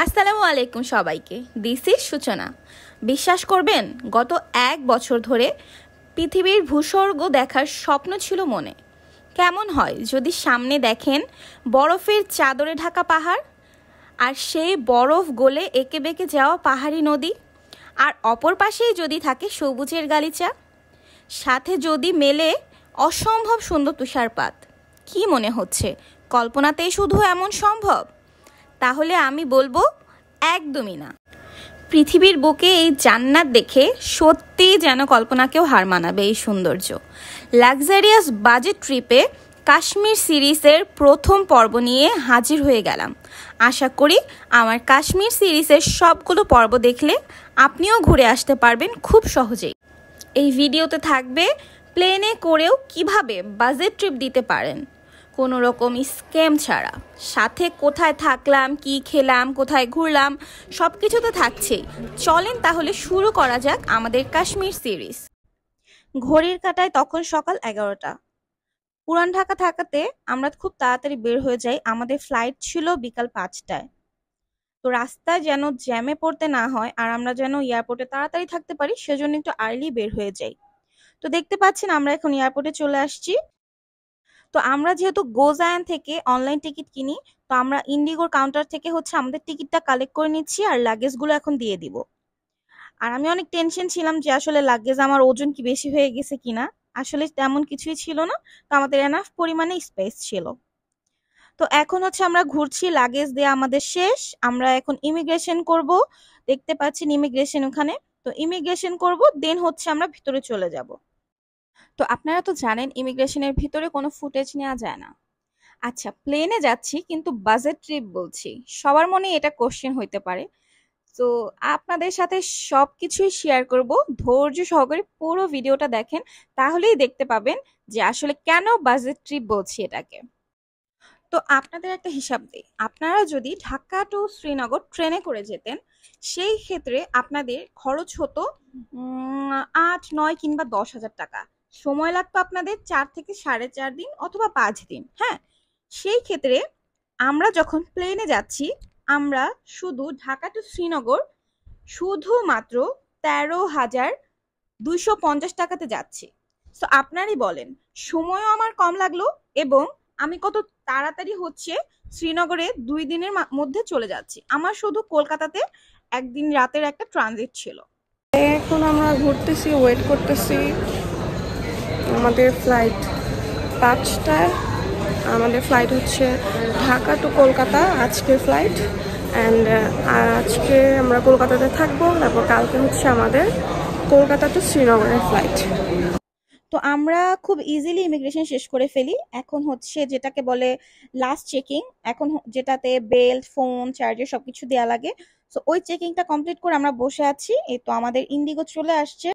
আসসালামু আলাইকুম সবাইকে। দিস ইজ সূচনা। বিশ্বাস করবেন, গত 1 বছর ধরে পৃথিবীর ভূস্বর্গ দেখার স্বপ্ন ছিল মনে। কেমন হয় যদি সামনে দেখেন বরফের চাদরে ঢাকা পাহাড়, আর সেই বরফ গলে এঁকে বেঁকে যাওয়া পাহাড়ি নদী, আর অপর পাশেই যদি থাকে সবুজের গালিচা, সাথে যদি মেলে অসম্ভব সুন্দর তুষারপাত। কি মনে হচ্ছে কল্পনাতেই শুধু এমন সম্ভব? তাহলে আমি বলবো একদমই না। পৃথিবীর বুকে এই জান্নাত দেখে সত্যিই যেন কল্পনাকেও হার মানাবে এই সৌন্দর্য। লাক্সারিয়াস বাজেট ট্রিপে কাশ্মীর সিরিজের প্রথম পর্ব নিয়ে হাজির হয়ে গেলাম। আশা করি আমার কাশ্মীর সিরিজের সবগুলো পর্ব দেখলে আপনিও ঘুরে আসতে পারবেন খুব সহজেই। এই ভিডিওতে থাকবে প্লেনে করেও কিভাবে বাজেট ট্রিপ দিতে পারেন কোনো রকম স্ক্যাম ছাড়া। সাথে কোথায় থাকলাম, কি খেলাম, কোথায় ঘুরলাম, সব কিছু তো থাকছেই। চলেন তাহলে শুরু করা যাক আমাদের কাশ্মীর সিরিজ। ঘড়ির কাঁটায় তখন সকাল 11টা। পুরান ঢাকা থাকাতে আমরা খুব তাড়াতাড়ি বের হয়ে যাই। আমাদের ফ্লাইট ছিল বিকাল 5টায়। তো রাস্তায় যেন জ্যামে পড়তে না হয় আর আমরা যেন এয়ারপোর্টে তাড়াতাড়ি থাকতে পারি, সেজন্য একটু আর্লি বের হয়ে যাই। তো দেখতে পাচ্ছেন আমরা এখন এয়ারপোর্টে চলে আসছি। তো আমরা যেহেতু গোজায়ান থেকে অনলাইন টিকিট কিনি, তো আমরা ইন্ডিগোর কাউন্টার থেকে আমাদের টিকিটটা কালেক্ট করে নিচ্ছি আর লাগেজগুলো এখন দিয়ে দিব। আর আমি অনেক টেনশন ছিলাম যে আসলে লাগেজ আমার ওজন কি বেশি হয়ে গেছে কিনা। আসলে তেমন কিছুই ছিল না, তো আমাদের এনাফ পরিমাণে স্পেস ছিল। তো এখন আমরা ঘুরছি, লাগেজ দেয়া আমাদের শেষ। আমরা এখন ইমিগ্রেশন করব। দেখতে পাচ্ছেন ইমিগ্রেশন ওখানে। তো ইমিগ্রেশন করব, দেন আমরা ভিতরে চলে যাব। তো আপনারা তো জানেন ইমিগ্রেশনের ভিতরে কোনো ফুটেজ নেওয়া যায় না। আচ্ছা, প্লেনে যাচ্ছি কিন্তু বাজেট ট্রিপ বলছি, সবার মনে এটা কোশ্চেন হইতে পারে। তো আপনাদের সাথে সবকিছুই শেয়ার করব, ধৈর্য সহকারে পুরো ভিডিওটা দেখেন, তাহলেই দেখতে পাবেন যে আসলে কেন বাজেট ট্রিপ বলছি এটাকে। তো আপনাদের একটা হিসাব দিই, আপনারা যদি ঢাকা টু শ্রীনগর ট্রেনে করে যেতেন, সেই ক্ষেত্রে আপনাদের খরচ হতো 8, 9 কিংবা 10,000 টাকা। সময় লাগতো আপনাদের 4 থেকে 4.5 দিন অথবা 5 দিন। হ্যাঁ, সেই ক্ষেত্রে আমরা যখন প্লেনে যাচ্ছি, আমরা শুধু ঢাকা টু শ্রীনগর শুধুমাত্র 13,250 টাকাতে যাচ্ছি। তো আপনারই বলেন, সময়ও আমার কম লাগলো এবং আমি কত তাড়াতাড়ি শ্রীনগরে 2 দিনের মধ্যে চলে যাচ্ছি। আমার শুধু কলকাতাতে একদিন রাতের একটা ট্রানজিট ছিল। এখন আমরা ঘুরতেছি, ওয়েট করতেছি। আমাদের ফ্লাইট 5টায়। আমাদের ফ্লাইট ঢাকা টু কলকাতা আজকের ফ্লাইট। অ্যান্ড আজকে আমরা কলকাতাতে থাকবো, তারপর কালকে আমাদের কলকাতা টু শ্রীনগরের ফ্লাইট। তো আমরা খুব ইজিলি ইমিগ্রেশন শেষ করে ফেলি। এখন যেটাকে বলে লাস্ট চেকিং, এখন যেটাতে বেল্ট, ফোন, চার্জার সবকিছু দেওয়া লাগে। তো ওই চেকিংটা কমপ্লিট করে আমরা বসে আছি। এই তো আমাদের ইন্ডিগো চলে আসছে।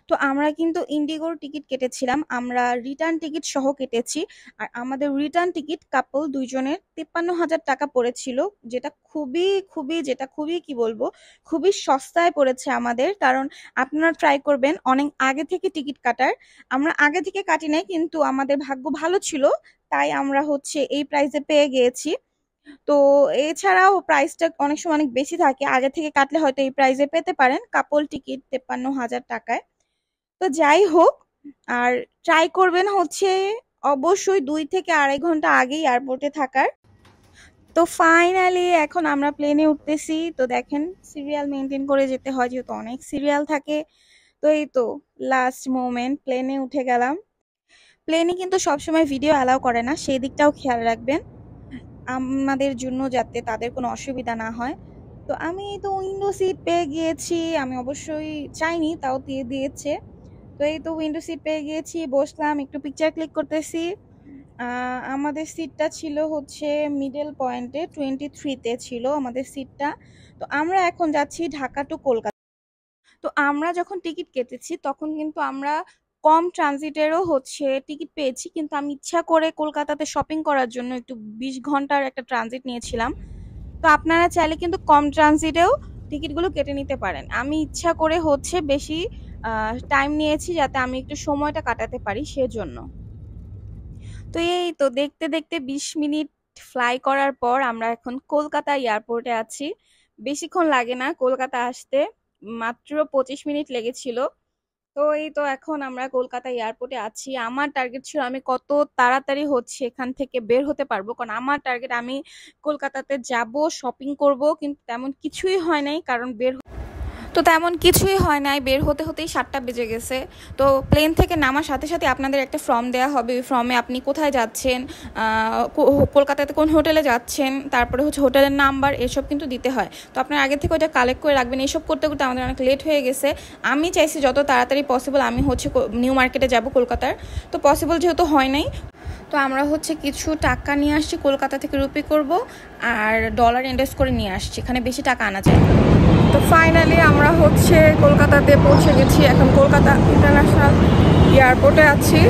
তো আমরা কিন্তু ইন্ডিগোর টিকিট কেটেছিলাম, আমরা রিটার্ন টিকিট সহ কেটেছি। আর আমাদের রিটার্ন টিকিট কাপল দুইজনের 53,000 টাকা পড়েছিল, যেটা খুবই কি বলবো, খুবই সস্তায় পড়েছে আমাদের। কারণ আপনারা ট্রাই করবেন অনেক আগে থেকে টিকিট কাটার। আমরা আগে থেকে কাটি নাই, কিন্তু আমাদের ভাগ্য ভালো ছিল, তাই আমরা এই প্রাইসে পেয়ে গিয়েছি। তো এছাড়াও প্রাইসটা অনেক সময় অনেক বেশি থাকে, আগে থেকে কাটলে হয়তো এই প্রাইসে পেতে পারেন কাপল টিকিট 53,000 টাকায়। তো যাই হোক, আর ট্রাই করবেন অবশ্যই 2 থেকে 2.5 ঘন্টা আগেই এয়ারপোর্টে থাকার। তো ফাইনালি এখন আমরা প্লেনে উঠতেছি। তো দেখেন সিরিয়াল মেনটেন করে যেতে হয়, যেহেতু অনেক সিরিয়াল থাকে। তো এই তো লাস্ট মোমেন্ট, প্লেনে উঠে গেলাম। প্লেনে কিন্তু সবসময় ভিডিও অ্যালাউ করে না, সেই দিকটাও খেয়াল রাখবেন আমাদের জন্য, যাতে তাদের কোনো অসুবিধা না হয়। তো আমি তো উইন্ডো সিট পেয়ে গিয়েছি, আমি অবশ্যই চাইনি, তাও দিয়ে দিয়েছে। তো এই তো উইন্ডো সিট পেয়ে গিয়েছি, বসলাম, একটু পিকচার ক্লিক করতেছি। আমাদের সিটটা ছিল মিডল পয়েন্টে 23-তে ছিল আমাদের সিটটা। তো আমরা এখন যাচ্ছি ঢাকা টু কলকাতা। তো আমরা যখন টিকিট কেটেছি তখন কিন্তু আমরা কম ট্রানজিটেরও টিকিট পেয়েছি, কিন্তু আমি ইচ্ছা করে কলকাতাতে শপিং করার জন্য একটু 20 ঘন্টার একটা ট্রানজিট নিয়েছিলাম। তো আপনারা চাইলে কিন্তু কম ট্রানজিটেও টিকিটগুলো কেটে নিতে পারেন। আমি ইচ্ছা করে বেশি টাইম নিয়েছি যাতে আমি একটু সময়টা কাটাতে পারি, সেজন্য। তো এই তো দেখতে দেখতে 20 মিনিট ফ্লাই করার পর আমরা এখন কলকাতা এয়ারপোর্টে আছি। বেশিক্ষণ লাগে না কলকাতা আসতে, মাত্র 25 মিনিট লেগেছিল। তো এই তো এখন আমরা কলকাতা এয়ারপোর্টে আছি। আমার টার্গেট ছিল আমি কত তাড়াতাড়ি হচ্ছে এখান থেকে বের হতে পারবো, কারণ আমার টার্গেট আমি কলকাতাতে যাব, শপিং করব, কিন্তু তেমন কিছুই হয় নাই। কারণ তেমন কিছুই হয় নাই, বের হতে হতেই 7টা বেজে গেছে। তো প্লেন থেকে নামার সাথে সাথে আপনাদের একটা ফর্ম দেওয়া হবে। ওই ফর্মে আপনি কোথায় যাচ্ছেন, কলকাতাতে কোন হোটেলে যাচ্ছেন, তারপরে হচ্ছে হোটেলের নাম্বার, এসব কিন্তু দিতে হয়। তো আপনার আগে থেকে ওটা কালেক্ট করে রাখবেন। এইসব করতে করতে আমাদের অনেক লেট হয়ে গেছে। আমি চাইছি যত তাড়াতাড়ি পসিবল আমি হচ্ছে নিউ মার্কেটে যাব কলকাতার। তো পসিবল যেহেতু হয় নাই, তো আমরা হচ্ছে কিছু টাকা নিয়ে আসছি কলকাতা থেকে, রুপি করব আর ডলার ইনভেস্ট করে নিয়ে আসছি, এখানে বেশি টাকা আনা যায়। তো ফাইনালি আমরা হচ্ছে কলকাতাতে পৌঁছে গেছি। এখন কলকাতা ইন্টারন্যাশনাল এয়ারপোর্টে আছি।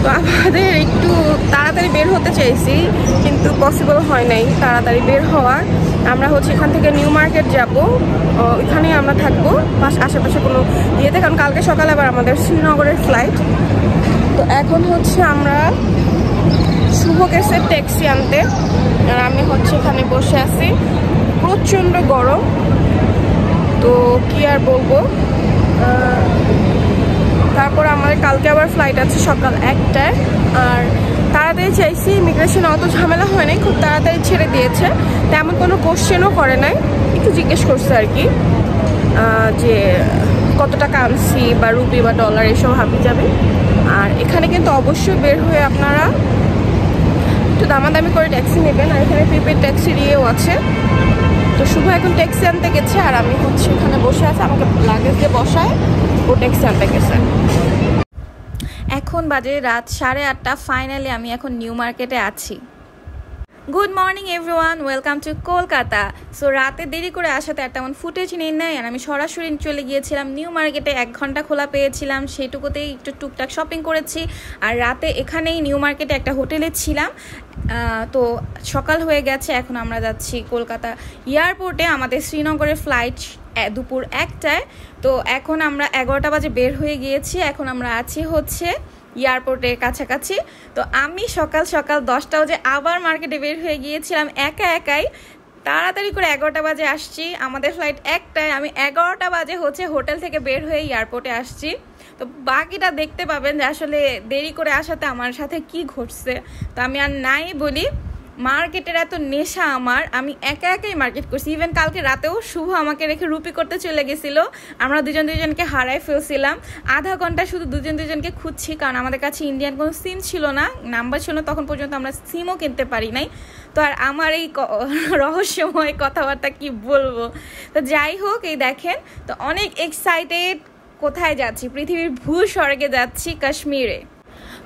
তো আমাদের একটু তাড়াতাড়ি বের হতে চাইছি, কিন্তু পসিবল হয় নাই তাড়াতাড়ি বের হওয়ার। আমরা হচ্ছে এখান থেকে নিউ মার্কেট যাব, ওইখানেই আমরা থাকবো আশেপাশে কোনো ইয়েতে, কারণ কালকে সকালে আবার আমাদের শ্রীনগরের ফ্লাইট। তো এখন হচ্ছে আমরা শুভ গেছে ট্যাক্সি আনতে, আর আমি হচ্ছে এখানে বসে আছি। প্রচণ্ড গরম, তো কি আর বলবো। তারপর আমাদের কালকে আবার ফ্লাইট আছে সকাল 1টায়। আর তাড়াতাড়ি চাইছি, ইমিগ্রেশনে অত ঝামেলা হয় নাই, খুব তাড়াতাড়ি ছেড়ে দিয়েছে। তেমন কোনো কোশ্চেনও করে নাই, একটু জিজ্ঞেস করছে আর কি, যে কত টাকা আনছি বা রুপি বা ডলার এসব হাবি যাবে। আর এখানে কিন্তু অবশ্যই বের হয়ে আপনারা একটু দামাদামি করে ট্যাক্সি নেবেন। আর এখানে প্রিপেড ট্যাক্সির ইয়েও আছে। তো শুভ এখন ট্যাক্সি আনতে গেছে, আর আমি হচ্ছে এখানে বসে আছি, আমাকে লাগেজ দিয়ে বসায় ও ট্যাক্সি আনতে গেছে। এখন বাজে রাত 8:30। ফাইনালি আমি এখন নিউ মার্কেটে আছি। Good morning everyone, welcome to Kolkata. So রাতে দেরি করে আসাতে আর তেমন ফুটেজ নেই নাই, আর আমি সরাসরি চলে গিয়েছিলাম নিউ মার্কেটে। 1 ঘন্টা খোলা পেয়েছিলাম, সেটুকুতেই একটু টুকটাক শপিং করেছি। আর রাতে এখানেই নিউ মার্কেটে একটা হোটেলে ছিলাম। তো সকাল হয়ে গেছে, এখন আমরা যাচ্ছি কলকাতা এয়ারপোর্টে। আমাদের শ্রীনগরের ফ্লাইট দুপুর 1টায়। তো এখন আমরা 11টা বাজে বের হয়ে গিয়েছি। এখন আমরা আছি হচ্ছে এয়ারপোর্টের কাছাকাছি। তো আমি সকাল 10টা বাজে আবার মার্কেটে বের হয়ে গিয়েছিলাম একাই। তাড়াতাড়ি করে 11টা বাজে আসছি, আমাদের ফ্লাইট 1টায়। আমি 11টা বাজে হচ্ছে হোটেল থেকে বের হয়ে এয়ারপোর্টে আসছি। তো বাকিটা দেখতে পাবেন যে আসলে দেরি করে আসাতে আমার সাথে কি ঘটছে। তো আমি আর নাই বলি, মার্কেটের এত নেশা আমার, আমি একাই মার্কেট করছি। ইভেন কালকে রাতেও শুভ আমাকে রেখে রুপি করতে চলে গেছিলো। আমরা দুজনকে হারাই ফেলছিলাম। আধা ঘন্টা শুধু দুজনকে খুঁজছি, কারণ আমাদের কাছে ইন্ডিয়ান কোনো সিম ছিল না, নাম্বার ছিল না, তখন পর্যন্ত আমরা সিমও কিনতে পারি নাই। তো আর আমার এই রহস্যময় কথাবার্তা কি বলবো। তো যাই হোক, এই দেখেন, তো অনেক এক্সাইটেড। কোথায় যাচ্ছি? পৃথিবীর ভূস্বর্গে যাচ্ছি, কাশ্মীরে।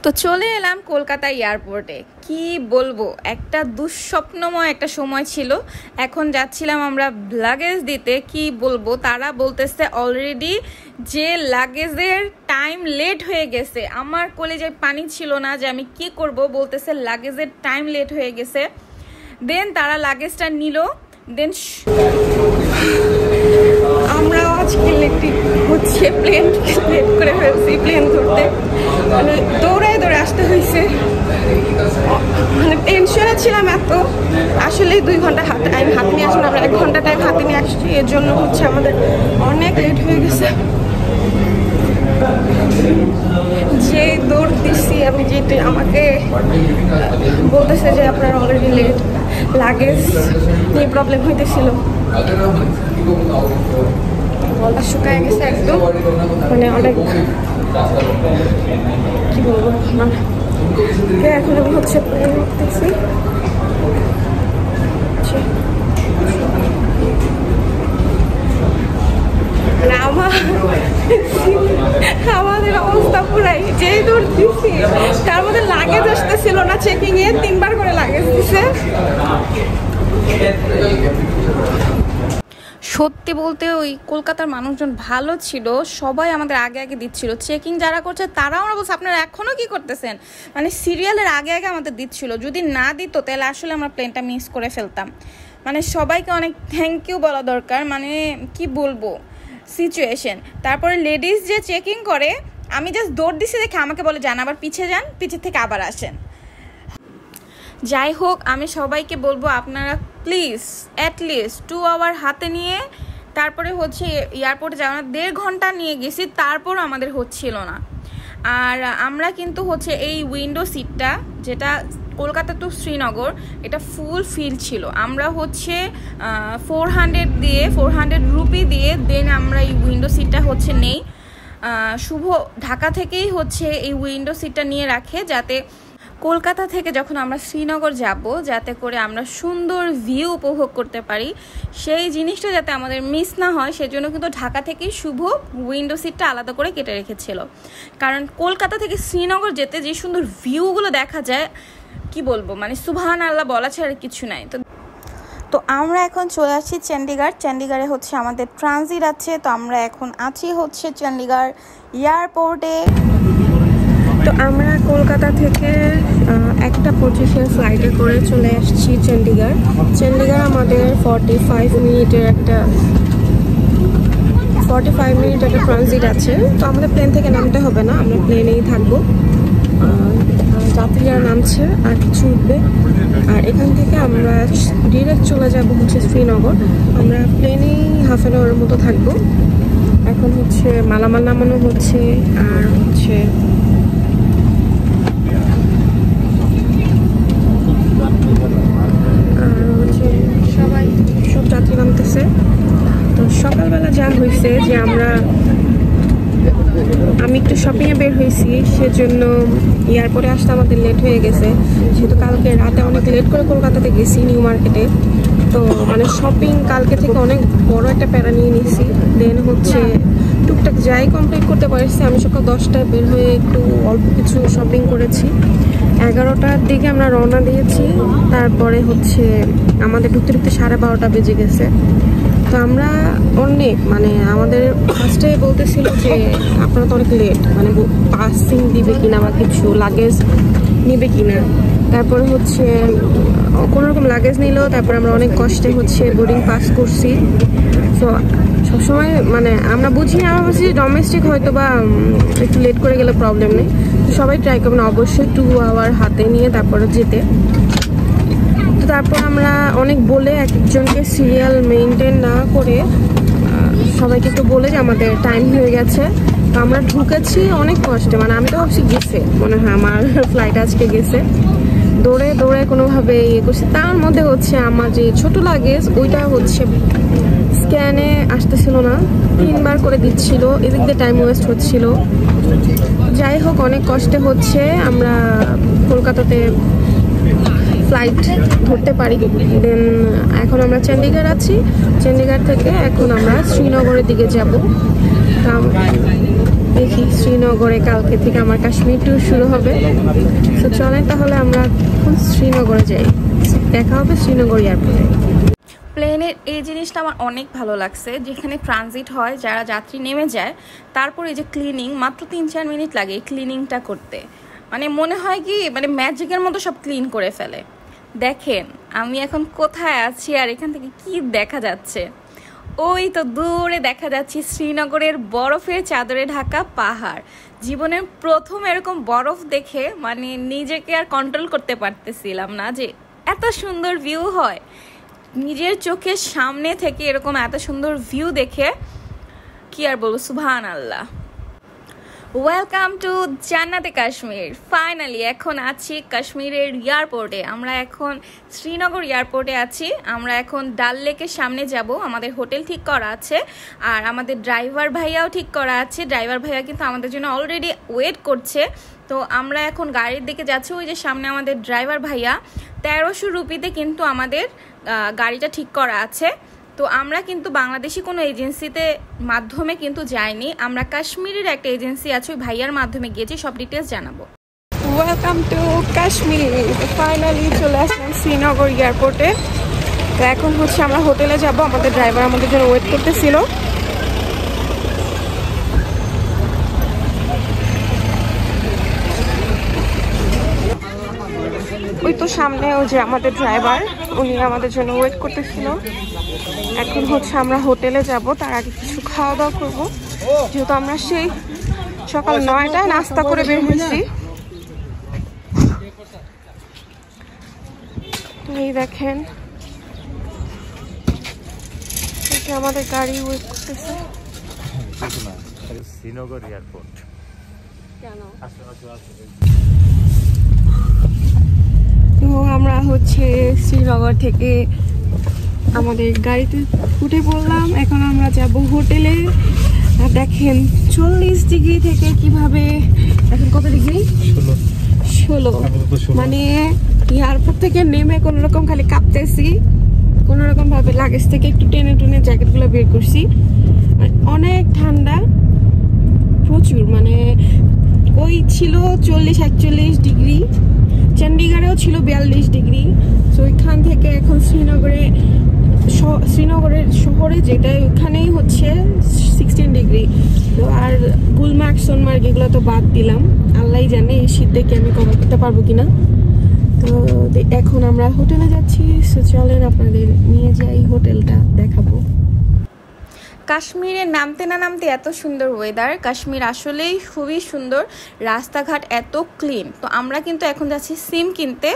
তো চলে এলাম কলকাতা এয়ারপোর্টে। কি বলবো, একটা দুঃস্বপ্নময় একটা সময় ছিল। এখন যাচ্ছিলাম আমরা লাগেজ দিতে। কি বলবো, তারা বলতেছে অলরেডি যে লাগেজের টাইম লেট হয়ে গেছে। আমার কলেজের পানি ছিল না যে আমি কি করব, বলতেছে লাগেজের টাইম লেট হয়ে গেছে। দেন তারা লাগেজটা নিল। দেন আমরাও আজকে হচ্ছে প্লেন লেট করে ফেলছি। প্লেন ধরতে মানে দৌড়ায় আসতে হয়েছে, মানে টেনশনে ছিলাম এত। আসলে 2 ঘন্টা টাইম হাতে নিয়ে আসলাম, আমরা 1 ঘন্টা টাইম হাতে নিয়ে আসছি। এর জন্য হচ্ছে আমাদের অনেক লেট হয়ে গেছে। যে দৌড় দিচ্ছি আমি, যেটা আমাকে বলতেছে যে আপনার অলরেডি লেট, লাগেজ নিয়ে প্রবলেম হইতেছিল। গলা শুকায় গেছে একদম, মানে অনেক কি বলবো। মানে এখন আমি হচ্ছে প্লেন উঠতেছি। আমাদের অবস্থা পুরাই, যে দূর দিচ্ছি তার মধ্যে লাগেজ আসতেছিল না। চেকিং এ 3বার করে লাগেজ দিছে। সত্যি বলতে ওই কলকাতার মানুষজন ভালো ছিল, সবাই আমাদের আগে দিচ্ছিল। চেকিং যারা করছে তারাও আমরা বলছে আপনারা এখনও কি করতেছেন, মানে সিরিয়ালের আগে আমাদের দিচ্ছিল। যদি না দিত তাহলে আসলে আমরা প্লেনটা মিস করে ফেলতাম। মানে সবাইকে অনেক থ্যাংক ইউ বলা দরকার, মানে কি বলবো সিচুয়েশন। তারপরে লেডিস যে চেকিং করে, আমি জাস্ট দৌড় দিছি দেখে আমাকে বলে যান, আবার পিছিয়ে যান, পিছের থেকে আবার আসেন। যাই হোক, আমি সবাইকে বলবো আপনারা প্লিজ অ্যাটলিস্ট 2 আওয়ার হাতে নিয়ে তারপরে হচ্ছে এয়ারপোর্টে যাওয়া। 1.5 ঘন্টা নিয়ে গেছি, তারপর আমাদের হচ্ছিল না। আর আমরা কিন্তু হচ্ছে এই উইন্ডো সিটটা, যেটা কলকাতা টু শ্রীনগর, এটা ফুল ফিল ছিল। আমরা হচ্ছে 400 রুপি দিয়ে দেন আমরা এই উইন্ডো সিটটা হচ্ছে নেই। শুভ ঢাকা থেকেই হচ্ছে এই উইন্ডো সিটটা নিয়ে রাখে, যাতে কলকাতা থেকে যখন আমরা শ্রীনগর যাব, যাতে করে আমরা সুন্দর ভিউ উপভোগ করতে পারি, সেই জিনিসটা যাতে আমাদের মিস না হয়, সেজন্য কিন্তু ঢাকা থেকেই শুভ উইন্ডো সিটটা আলাদা করে কেটে রেখেছিল। কারণ কলকাতা থেকে শ্রীনগর যেতে যে সুন্দর ভিউগুলো দেখা যায়, কি বলবো, মানে সুবহান আল্লাহ বলা ছাড়া কিছু নাই। তো আমরা এখন চলে আসছি চণ্ডীগড়। চণ্ডীগড়ে হচ্ছে আমাদের ট্রানজিট আছে। তো আমরা এখন আছি হচ্ছে চণ্ডীগড় এয়ারপোর্টে। তো আমরা কলকাতা থেকে 1:25 ফ্লাইটে করে চলে আসছি চণ্ডীগড়। চণ্ডীগড় আমাদের 45 মিনিট একটা ট্রানজিট আছে। তো আমাদের প্লেন থেকে নামতে হবে না, আমরা প্লেনেই থাকবো। যাত্রীরা নামছে আর কিছু উঠবে, আর এখান থেকে আমরা ডিরেক্ট চলে যাব হচ্ছে শ্রীনগর। আমরা প্লেনেই হাফ অ্যান আওয়ারের মতো থাকবো। এখন হচ্ছে মালামাল নামানো হচ্ছে, আর হচ্ছে সবাই সব যাত্রী নামতেছে। তো সকালবেলা যা হয়েছে যে আমি একটু শপিংয়ে বের হয়েছি, সেজন্য এয়ারপোর্টে আসতে আমাদের লেট হয়ে গেছে। যেহেতু কালকে রাতে অনেক লেট করে কলকাতাতে গেছি নিউ মার্কেটে, তো মানে শপিং কালকে থেকে অনেক বড় একটা প্যারা নিয়ে নিয়েছি। দেন হচ্ছে টুকটাক যাই কমপ্লিট করতে পারছি। আমি সকাল 10টায় বের হয়ে একটু অল্প কিছু শপিং করেছি। 11টার দিকে আমরা রওনা দিয়েছি। তারপরে হচ্ছে আমাদের ঢুকতে 12:30 বেজে গেছে। তো আমরা অনেক মানে আমাদের ফার্স্টে বলতেছিল যে আপনারা তো অনেক লেট, মানে পাসিং দিবে কিনা বা কিছু লাগেজ নিবে কিনা। তারপরে হচ্ছে কোনোরকম লাগেজ নিল। তারপরে আমরা অনেক কষ্টে হচ্ছে বোর্ডিং পাস করছি। তো সবসময় মানে আমরা বুঝি, আমরা বলছি ডোমেস্টিক হয়তো বা একটু লেট করে গেলে প্রবলেম নেই। তো সবাই ট্রাই করবেন অবশ্যই 2 আওয়ার হাতে নিয়ে তারপরে যেতে। তো তারপর আমরা অনেক বলে একজনকে সিরিয়াল মেনটেন না করে সবাইকে একটু বলে যে আমাদের টাইম হয়ে গেছে। তো আমরা ঢুকেছি অনেক কষ্টে, মানে আমি তো ভাবছি গেছে, মনে হয় আমার ফ্লাইট আজকে গেছে। দৌড়ে দৌড়ে কোনোভাবে ইয়ে করছি। তার মধ্যে হচ্ছে আমার যে ছোট লাগেজ, ওইটা হচ্ছে স্ক্যানে আসতেছিল না, 3বার করে দিচ্ছিল, এদিক দিয়ে টাইম ওয়েস্ট হচ্ছিল। যাই হোক, অনেক কষ্টে হচ্ছে আমরা কলকাতাতে ফ্লাইট ধরতে পারি। দেন এখন আমরা চণ্ডীগড় আছি। চণ্ডীগড় থেকে এখন আমরা শ্রীনগরের দিকে যাব। দেখি শ্রীনগরে কালকে থেকে আমার কাশ্মীর ট্যুর শুরু হবে। তো চলেন তাহলে আমরা এখন শ্রীনগরে যাই। দেখা হবে শ্রীনগর এয়ারপোর্টে। প্লেনের এই জিনিসটা আমার অনেক ভালো লাগছে, যেখানে ট্রানজিট হয়, যারা যাত্রী নেমে যায়, তারপর এই যে ক্লিনিং, মাত্র 3-4 মিনিট লাগে এই ক্লিনিংটা করতে। মানে মনে হয় কি, মানে ম্যাজিকের মতো সব ক্লিন করে ফেলে। দেখেন আমি এখন কোথায় আছি আর এখান থেকে কি দেখা যাচ্ছে। ওই তো দূরে দেখা যাচ্ছে শ্রীনগরের বরফের চাদরে ঢাকা পাহাড়। জীবনের প্রথম এরকম বরফ দেখে মানে নিজেকে আর কন্ট্রোল করতে পারতেছিলাম না যে এত সুন্দর ভিউ হয়। নিজের চোখের সামনে থেকে এরকম এত সুন্দর ভিউ দেখে কি আর বলবো, সুবহান আল্লাহ। ওয়েলকাম টু জান্নাতে কাশ্মীর। ফাইনালি এখন আছি কাশ্মীরের এয়ারপোর্টে। আমরা এখন শ্রীনগর এয়ারপোর্টে আছি। আমরা এখন ডাল লেকের সামনে যাব। আমাদের হোটেল ঠিক করা আছে, আর আমাদের ড্রাইভার ভাইয়াও ঠিক করা আছে। ড্রাইভার ভাইয়া কিন্তু আমাদের জন্য অলরেডি ওয়েট করছে। তো আমরা এখন গাড়ির দিকে যাচ্ছি। ওই যে সামনে আমাদের ড্রাইভার ভাইয়া। 1300 রুপিতে কিন্তু আমাদের গাড়িটা ঠিক করা আছে। তো আমরা কিন্তু বাংলাদেশি কোনো এজেন্সিতে মাধ্যমে কিন্তু যাইনি, আমরা কাশ্মীরের একটা এজেন্সি আছে, ওই ভাইয়ার মাধ্যমে গিয়েছি। সব ডিটেলস জানাবো। Welcome to Kashmir. ফাইনালি চলে আসলাম শ্রীনগর এয়ারপোর্টে। তো এখন হচ্ছে আমরা হোটেলে যাব। আমাদের ড্রাইভার আমাদের জন্য ওয়েট করতেছিল। ওই তো সামনে ওই যে আমাদের ড্রাইভার, উনি আমাদের জন্য ওয়েট করতেছিল। এখন হচ্ছে আমরা হোটেলে যাব, তার আগে কিছু খাওয়া দাওয়া করবো, যেহেতু আমরা সেই সকাল 9টায় নাস্তা করে বের হয়েছি। এই দেখেন আমাদের গাড়ি ওয়েট করতেছে। শ্রীনগর এয়ারপোর্ট তো আমরা হচ্ছে শ্রীনগর থেকে আমাদের গাড়িতে উঠে পড়লাম। এখন আমরা যাব হোটেলে। আর দেখেন 40 ডিগ্রি থেকে কিভাবে এখন কত ডিগ্রি 16 মানে এয়ারপোর্ট থেকে নেমে কোন রকম খালি কাঁপতেছি। কোন রকম ভাবে লাগেজ থেকে একটু টেনে টুনে জ্যাকেটগুলো বের করছি। অনেক ঠান্ডা প্রচুর, মানে ওই ছিল 40-41 ডিগ্রি, চণ্ডীগড়েও ছিল 42 ডিগ্রি। তো ওইখান থেকে এখন শ্রীনগরের শহরে যেটা ওখানেই হচ্ছে 16 ডিগ্রি। তো আর গুলমার্গ সোনমার্গ এগুলো তো বাদ দিলাম, আল্লাহ জানে এই শীত দেখে আমি কভার করতে পারবো কিনা। তো এখন আমরা হোটেলে যাচ্ছি। সো চলেন আপনাদের নিয়ে যাই, হোটেলটা দেখাবো। কাশ্মীরে নামতে না নামতে এত সুন্দর ওয়েদার। কাশ্মীর আসলেই খুবই সুন্দর, রাস্তাঘাট এত ক্লিন। তো আমরা কিন্তু এখন যাচ্ছি সিম কিনতে।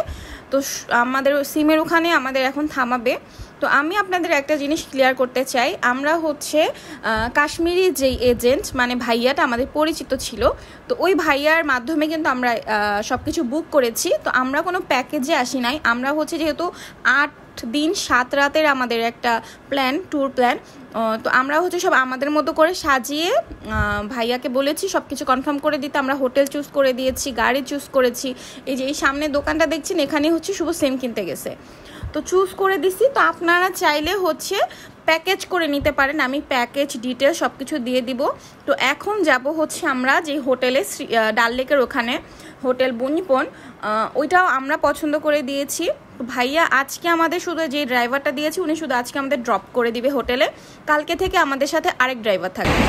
তো আমাদের সিমের ওখানে আমাদের এখন থামাবে। তো আমি আপনাদের একটা জিনিস ক্লিয়ার করতে চাই, আমরা হচ্ছে কাশ্মীরি যেই এজেন্ট মানে ভাইয়াটা আমাদের পরিচিত ছিল, তো ওই ভাইয়ার মাধ্যমে কিন্তু আমরা সব কিছু বুক করেছি। তো আমরা কোনো প্যাকেজে আসি নাই, আমরা হচ্ছে যেহেতু 8 দিন 7 রাতের আমাদের একটা ট্যুর প্ল্যান। তো আমরা হচ্ছে সব আমাদের মতো করে সাজিয়ে ভাইয়াকে বলেছি সব কিছু কনফার্ম করে দিতে। আমরা হোটেল চুজ করে দিয়েছি, গাড়ি চুজ করেছি। এই যে এই সামনে দোকানটা দেখছেন, এখানেই হচ্ছে শুভ সেম কিনতে গেছে, তো চুজ করে দিছি। তো আপনারা চাইলে হচ্ছে প্যাকেজ করে নিতে পারেন, আমি প্যাকেজ ডিটেল সব কিছু দিয়ে দিব। তো এখন যাব হচ্ছে আমরা যে হোটেলে ডাল লেকের ওখানে হোটেল বনিপন, ওইটাও আমরা পছন্দ করে দিয়েছি। তো ভাইয়া আজকে আমাদের শুধু যে ড্রাইভারটা দিয়েছি উনি শুধু আজকে আমাদের ড্রপ করে দিবে হোটেলে, কালকে থেকে আমাদের সাথে আরেক ড্রাইভার থাকবে।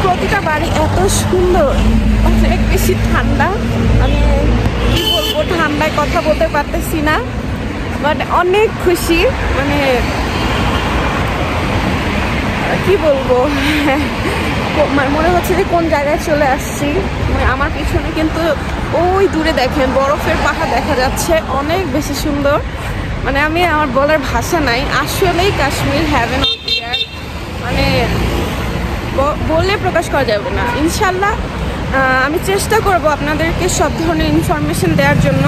প্রতিটা বাড়ি এত সুন্দর, অনেক বেশি ঠান্ডা, আমি কি বলবো ঠান্ডায় কথা বলতে পারতেছি না, বাট অনেক খুশি, মানে কি বলবো মনে হচ্ছে যে কোন জায়গায় চলে আসছি। মানে আমার পিছনে কিন্তু ওই দূরে দেখেন বরফের পাহাড় দেখা যাচ্ছে, অনেক বেশি সুন্দর। মানে আমি আমার বলার ভাষা নাই, আসলেই কাশ্মীর হ্যাভেন অফ ইয়ার, মানে বললে প্রকাশ করা যাবে না। ইনশাল্লাহ আমি চেষ্টা করব আপনাদেরকে সব ধরনের ইনফরমেশন দেওয়ার জন্য,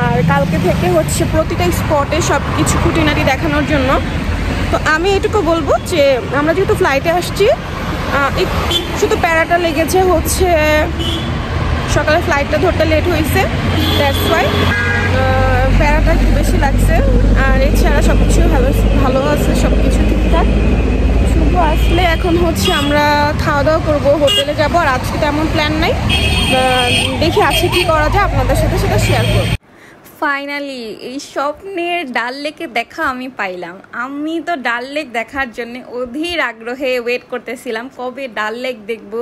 আর কালকে থেকে হচ্ছে প্রতিটা স্পটে সব কিছু খুঁটিনাটি দেখানোর জন্য। তো আমি এটুকু বলবো যে আমরা যেহেতু ফ্লাইটে আসছি, শুধু প্যারাটা লেগেছে হচ্ছে সকালে ফ্লাইটটা ধরতে লেট হয়েছে, দ্যাটস ওয়াই প্যারাটা একটু বেশি লাগছে। আর এছাড়া সব কিছু ভালো আছে, সব কিছু ঠিকঠাক। শুভ আসলে এখন হচ্ছে আমরা খাওয়া দাওয়া করবো, হোটেলে যাবো। আর আজকে তেমন প্ল্যান নাই, দেখি আজকে কি করা যায় আপনাদের সাথে সেটা শেয়ার করবো। ফাইনালি এই স্বপ্নের ডাল লেকে দেখা আমি পাইলাম। আমি তো ডাল লেক দেখার জন্য অধীর আগ্রহে ওয়েট করতেছিলাম, কবে ডাল লেক দেখব,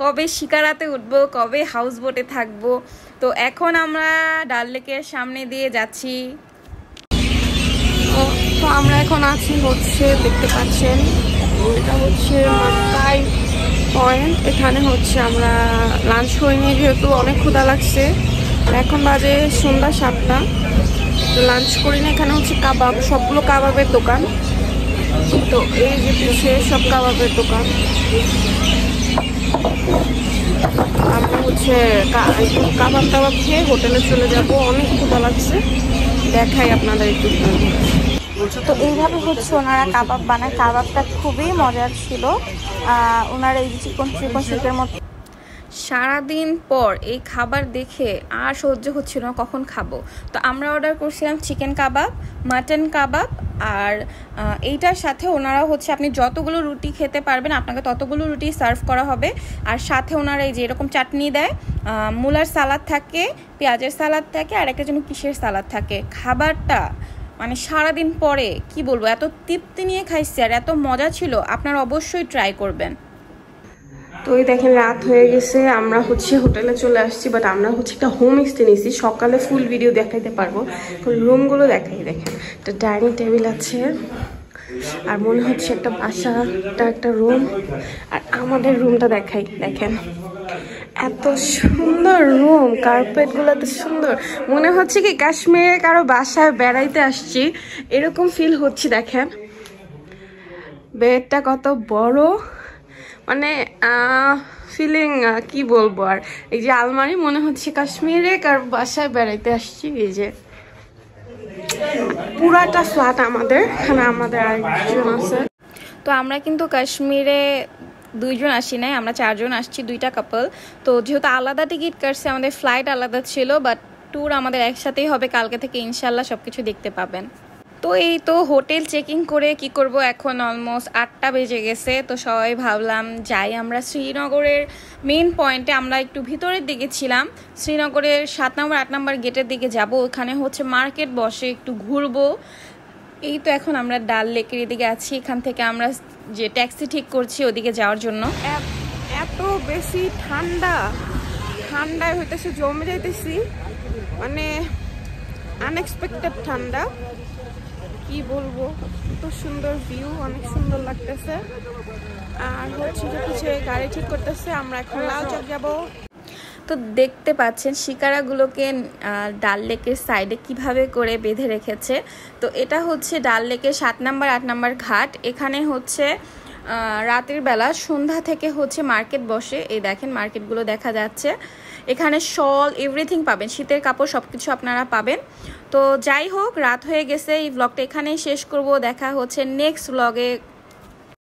কবে শিকারাতে উঠবো, কবে হাউস বোটে থাকবো। তো এখন আমরা ডাল লেকের সামনে দিয়ে যাচ্ছি। তো আমরা এখন আছি হচ্ছে দেখতে পাচ্ছেন এটা হচ্ছে মাকাই পয়েন্ট। এখানে হচ্ছে আমরা লাঞ্চ করিনি যেহেতু অনেক ক্ষুধা লাগছে, এখন বাজে সন্ধ্যা 7টা, তো লাঞ্চ করি না। এখানে হচ্ছে কাবাব, সবগুলো কাবাবের দোকান। তো এই যে পিছিয়ে সব কাবাবের দোকান। আমরা হচ্ছে কাবাব টাবাব খেয়ে হোটেলে চলে যাব, অনেক ক্ষুধা লাগছে, দেখাই আপনাদের একটু। তো এইভাবে হচ্ছে ওনারা কাবাব বানায়, কাবাবটা খুবই মজার ছিল। ওনারা এই চিকন চিকন শিকের মতো। সারাদিন পর এই খাবার দেখে আর সহ্য হচ্ছিল না, কখন খাবো। তো আমরা অর্ডার করছিলাম চিকেন কাবাব, মাটন কাবাব, আর এইটার সাথে ওনারা হচ্ছে আপনি যতগুলো রুটি খেতে পারবেন আপনাকে ততগুলো রুটি সার্ভ করা হবে। আর সাথে ওনারা এই যে এরকম চাটনি দেয়, মূলার সালাদ থাকে, পেঁয়াজের সালাদ থাকে, আর একটা যেন কিসের সালাদ থাকে। খাবারটা মানে সারাদিন পরে কি বলবো, এত তৃপ্তি নিয়ে খাইছি আর এত মজা ছিল, আপনারা অবশ্যই ট্রাই করবেন। তো এই দেখেন রাত হয়ে গেছে, আমরা হচ্ছে হোটেলে চলে আসছি, বাট আমরা হচ্ছে একটা হোম স্টে নিয়েছি। সকালে ফুল ভিডিও দেখাইতে পারবো, রুমগুলো দেখাই। দেখেন একটা ডাইনিং টেবিল আছে, আর মনে হচ্ছে একটা বাসাটা একটা রুম। আর আমাদের রুমটা দেখাই, দেখেন এত সুন্দর রুম, কার্পেটগুলো এত সুন্দর, মনে হচ্ছে কি কাশ্মীরে কারো বাসায় বেড়াইতে আসছি এরকম ফিল হচ্ছে। দেখেন বেডটা কত বড়, মানে ফিলিং কি বলবো আর। এই যে আলমারি, মনে হচ্ছে কাশ্মীরে কারো বাসায় বেড়াইতে আসছি। এই যে পুরাটা ফ্ল্যাট আমাদের, এখানে আমাদের আরেকজন আছে। তো আমরা কিন্তু কাশ্মীরে 2 জন আসি নাই, আমরা 4 জন আসছি, 2টা কাপল। তো যেহেতু আলাদা টিকিট কাটছে, আমাদের ফ্লাইট আলাদা ছিল, বাট ট্যুর আমাদের একসাথেই হবে কালকে থেকে, ইনশাল্লাহ সবকিছু দেখতে পাবেন। তো এই তো হোটেল চেকিং করে কি করব, এখন অলমোস্ট 8টা বেজে গেছে। তো সবাই ভাবলাম যাই আমরা শ্রীনগরের মেইন পয়েন্টে, আমরা একটু ভিতরের দিকে ছিলাম, শ্রীনগরের 7 নম্বর 8 নম্বর গেটের দিকে যাব, ওখানে হচ্ছে মার্কেট বসে, একটু ঘুরবো। এই তো এখন আমরা ডাল লেকের দিকে আছি, এখান থেকে আমরা যে ট্যাক্সি ঠিক করছি ওদিকে যাওয়ার জন্য। এত বেশি ঠান্ডায় হইতেছে, জমে যাইতেছি, মানে আনএক্সপেক্টেড ঠান্ডা, কি বলবো। এত সুন্দর ভিউ, অনেক সুন্দর লাগতেছে। আর হচ্ছে যে কিছু গাড়ি ঠিক করতেছে, আমরা এখন লাল চক যাবো। তো দেখতে পাচ্ছেন শিকারাগুলোকে ডাল লেকের সাইডে কিভাবে করে বেঁধে রেখেছে। তো এটা হচ্ছে ডাল লেকের 7 নম্বর 8 নম্বর ঘাট। এখানে হচ্ছে রাতের বেলা সন্ধ্যা থেকে হচ্ছে মার্কেট বসে। এই দেখেন মার্কেটগুলো দেখা যাচ্ছে, এখানে শল এভরিথিং পাবেন, শীতের কাপড় সব কিছু আপনারা পাবেন। তো যাই হোক, রাত হয়ে গেছে, এই ব্লগটা এখানেই শেষ করব। দেখা হচ্ছে নেক্সট ব্লগে।